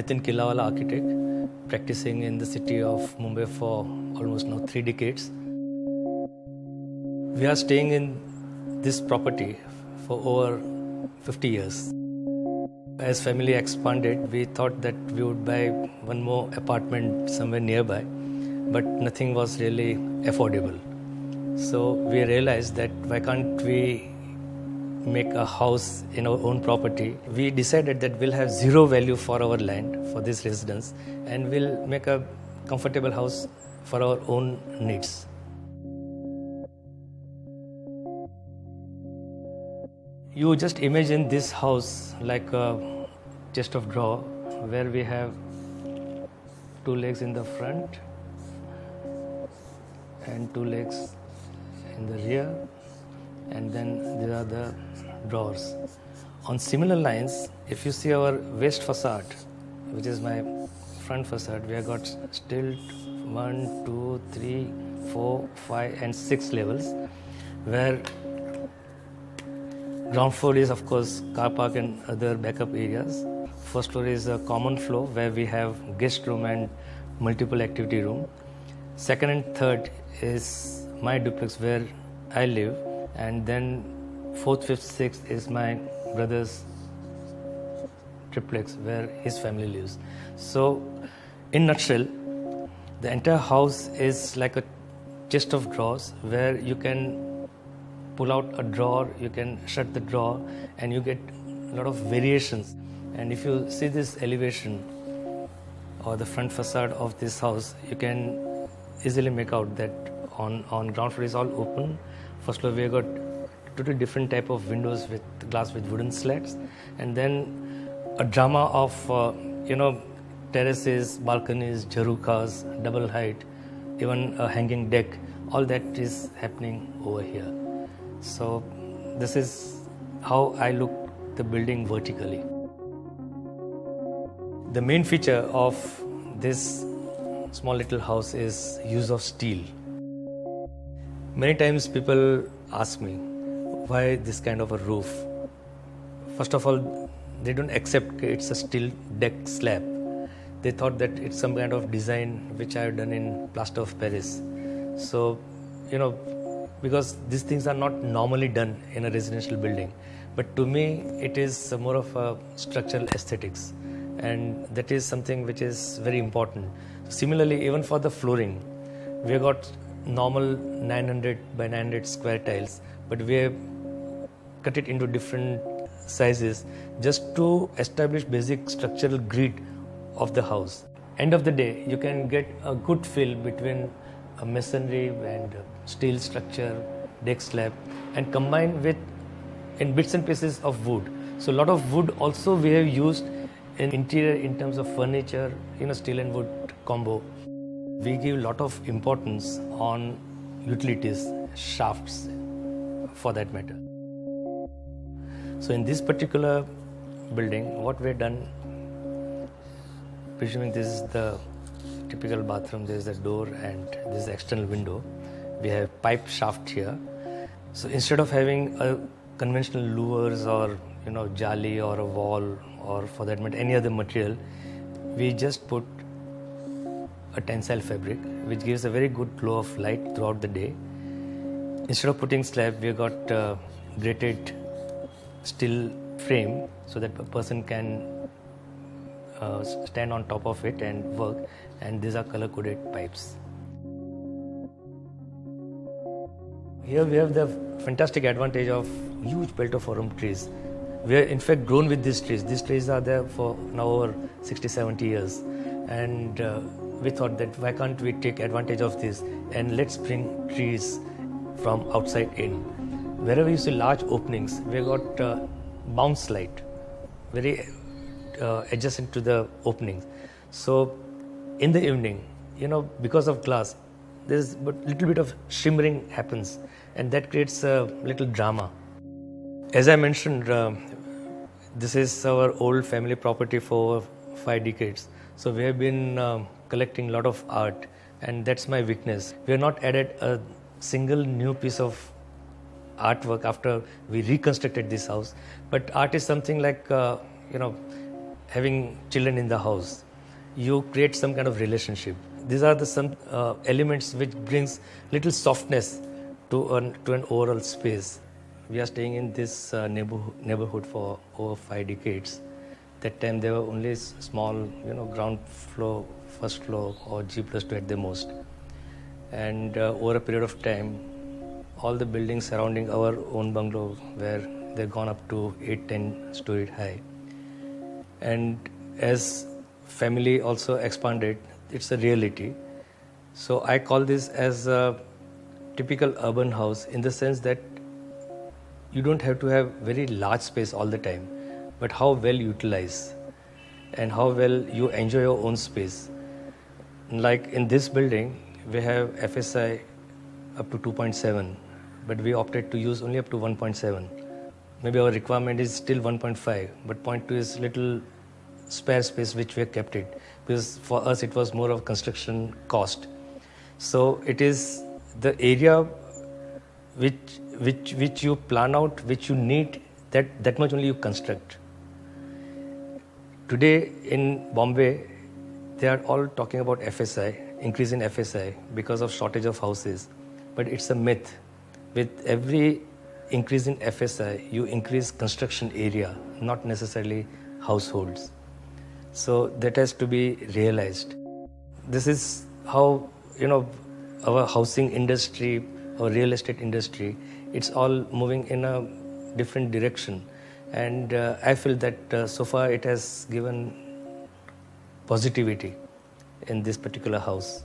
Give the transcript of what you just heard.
Nitin Killawala, architect, practicing in the city of Mumbai for almost now 3 decades. We are staying in this property for over 50 years. As family expanded, we thought that we would buy one more apartment somewhere nearby, but nothing was really affordable. So we realized that why can't we make a house in our own property. We decided that we'll have zero value for our land, for this residence, and we'll make a comfortable house for our own needs. You just imagine this house like a chest of drawer where we have 2 legs in the front and 2 legs in the rear, and then there are the drawers. On similar lines, if you see our west facade, which is my front facade, we have got still 1, 2, 3, 4, 5 and 6 levels, where ground floor is of course car park and other backup areas. First floor is a common floor where we have guest room and multiple activity room. Second and third is my duplex where I live, and then 4th, 5th, 6th is my brother's triplex where his family lives. So in nutshell, the entire house is like a chest of drawers where you can pull out a drawer, you can shut the drawer, and you get a lot of variations. And if you see this elevation or the front facade of this house, you can easily make out that on ground floor is all open. First floor we have got totally different type of windows with glass with wooden slats, and then a drama of terraces, balconies, jharukas, double height, even a hanging deck. All that is happening over here. So this is how I look the building vertically. The main feature of this small little house is use of steel. Many times people ask me, why this kind of a roof? First of all, they don't accept it's a steel deck slab. They thought that it's some kind of design which I have done in plaster of Paris. So, because these things are not normally done in a residential building. But to me, it is more of a structural aesthetics. And that is something which is very important. Similarly, even for the flooring, we have got normal 900 by 900 square tiles, but we have cut it into different sizes just to establish basic structural grid of the house. End of the day, you can get a good feel between a masonry and steel structure, deck slab, and combine with in bits and pieces of wood. So a lot of wood also we have used in interior in terms of furniture, steel and wood combo. We give a lot of importance on utilities, shafts for that matter. So in this particular building, what we have done, presuming this is the typical bathroom, there is a door and this is the external window. We have pipe shaft here. So instead of having a conventional louvers or jali or a wall or for that matter any other material, we just put a tensile fabric which gives a very good glow of light throughout the day. Instead of putting slab, we got grated steel frame so that a person can stand on top of it and work, and these are color coded pipes. Here we have the fantastic advantage of huge peltophorum trees. We are in fact grown with these trees. These trees are there for now over 60-70 years, and we thought that why can't we take advantage of this and let's bring trees from outside in. Wherever you see large openings, we have got bounce light very adjacent to the openings. So in the evening, because of glass, there's a little bit of shimmering happens, and that creates a little drama. As I mentioned, this is our old family property for 5 decades. So we have been collecting a lot of art, and that's my weakness. We have not added a single new piece of artwork after we reconstructed this house. But art is something like, having children in the house, you create some kind of relationship. These are the some elements which brings little softness to an overall space. We are staying in this neighborhood for over 5 decades. That time there were only small, ground floor, first floor, or G+2 at the most. And over a period of time, all the buildings surrounding our own bungalow were they've gone up to 8-10 story high. And as family also expanded, it's a reality. So I call this as a typical urban house in the sense that you don't have to have very large space all the time, but how well utilized and how well you enjoy your own space. Like in this building, we have FSI up to 2.7, but we opted to use only up to 1.7. Maybe our requirement is still 1.5, but 0.2 is little spare space which we have kept it, because for us it was more of construction cost. So it is the area which you plan out, which you need, that much only you construct. Today in Bombay, they are all talking about FSI, increase in FSI because of shortage of houses. But it's a myth. With every increase in FSI, you increase construction area, not necessarily households. So that has to be realized. This is how, our housing industry, our real estate industry, it's all moving in a different direction. And I feel that so far it has given positivity in this particular house.